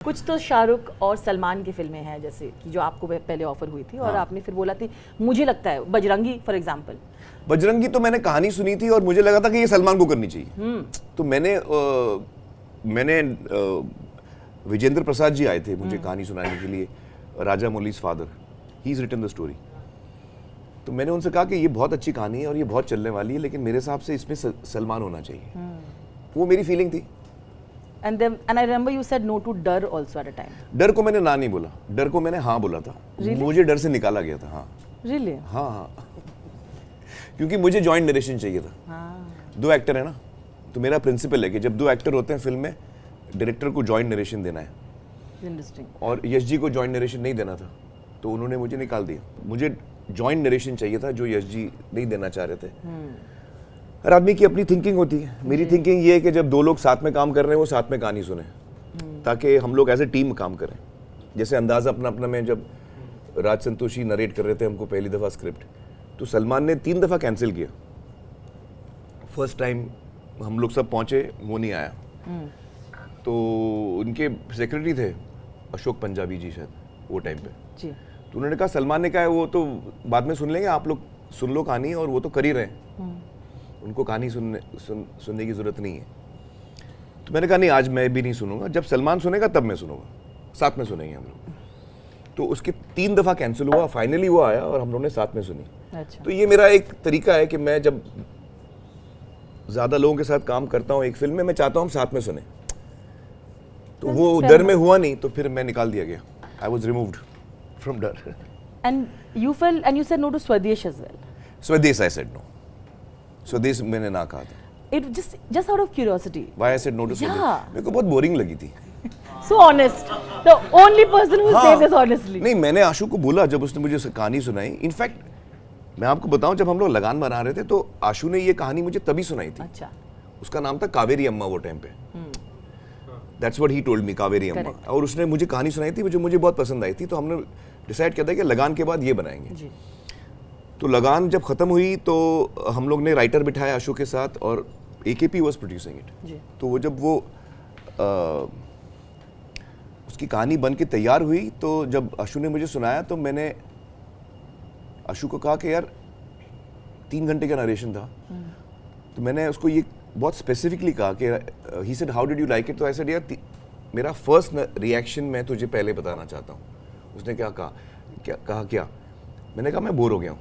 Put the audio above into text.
कुछ तो शाहरुख और सलमान की फिल्में हैं जैसे कि जो आपको पहले ऑफर हुई थी और आपने फिर बोला थी मुझे लगता है बजरंगी फॉर एग्जांपल। बजरंगी तो मैंने कहानी सुनी थी और मुझे लगा था कि ये सलमान को करनी चाहिए। तो मैंने विजेंद्र प्रसाद जी आए थे मुझे कहानी सुनाने के लिए, Raja Mauli's father, he is written the story. तो मैंने उनसे कहा कि ये बहुत अच्छी कहानी है और ये बहुत चलने वाली है, लेकिन मेरे हिसाब से इसमें सलमान होना चाहिए। वो मेरी फीलिंग थी। And I remember you said no to डर also at a time. डर को मैंने ना नहीं बोला, डर को मैंने हाँ बोला था। Really? मुझे डर से निकाला गया था। हाँ Really? हाँ क्योंकि मुझे जॉइंट नरेशन चाहिए था। दो एक्टर है ना, तो मेरा प्रिंसिपल है कि जब दो एक्टर होते हैं फिल्म में, डायरेक्टर को जॉइंट नरेशन देना है। Interesting. और यश जी को जॉइंट नरेशन नहीं देना था, तो उन्होंने मुझे निकाल दिया। मुझे जॉइंट नरेशन चाहिए था जो यश जी नहीं देना चाह रहे थे। हर आदमी की अपनी थिंकिंग होती है। मेरी थिंकिंग ये है कि जब दो लोग साथ में काम कर रहे हैं वो साथ में कहानी सुने, ताकि हम लोग एज ए टीम काम करें। जैसे अंदाज़ा अपना अपना में जब राज संतोषी नरेट कर रहे थे हमको पहली दफ़ा स्क्रिप्ट, तो सलमान ने 3 दफ़ा कैंसिल किया। फर्स्ट टाइम हम लोग सब पहुँचे, वो नहीं आया। तो उनके सेक्रेटरी थे अशोक पंजाबी जी शायद वो टाइम पे जी। तो उन्होंने कहा सलमान ने कहा वो तो बाद में सुन लेंगे, आप लोग सुन लो कहानी, और वो तो कर ही रहे हैं, उनको कहानी सुनने की ज़रूरत नहीं है। तो मैंने कहा नहीं, आज मैं भी नहीं सुनूंगा, जब सलमान सुनेगा तब मैं सुनूंगा, साथ में सुनेंगे हम लोग। तो उसके 3 दफ़ा कैंसिल हुआ, फाइनली वो आया और हम लोगों ने साथ में सुनी। अच्छा। तो ये मेरा एक तरीका है कि मैं जब ज़्यादा लोगों के साथ काम करता हूँ एक फिल्म में, मैं चाहता हूँ हम साथ में सुने। तो वो डर में हुआ नहीं, तो फिर मैं निकाल दिया गया। आई वॉज रिमूव्ड फ्रॉम डर। And you said no to स्वदेश as well. स्वदेश आई सेड नो। स्वदेश मैंने ना कहा था। It just out of curiosity. Why I said no to स्वदेश? Yeah. मेरे को बहुत बोरिंग लगी थी। So honest. The only person who says this honestly. नहीं, मैंने आशु को बोला जब उसने मुझे कहानी सुनाई। इनफैक्ट मैं आपको बताऊं, जब हम लोग लगान बना रहे थे तो आशु ने ये कहानी मुझे तभी सुनाई थी। अच्छा। उसका नाम था कावेरी अम्मा वो टाइम पे। That's what he told me, Kaveri अम्मा। और उसने मुझे कहानी सुनाई थी, मुझे बहुत पसंद आई थी। तो हमने डिसाइड किया था कि लगान के बाद ये बनाएंगे। जी। तो लगान जब खत्म हुई तो हम लोग ने राइटर बिठाया आशु के साथ, और AKP वाज प्रोड्यूसिंग इट। तो वो जब वो उसकी कहानी बन के तैयार हुई, तो जब आशु ने मुझे सुनाया तो मैंने आशु को कहा कि यार 3 घंटे का नरेशन था। तो मैंने उसको ये बहुत स्पेसिफिकली कहा कि he said how did you like it. तो आई सेड यार मेरा फर्स्ट रिएक्शन मैं तुझे पहले बताना चाहता हूँ। उसने क्या कहा, क्या मैंने कहा मैं बोर हो गया हूँ।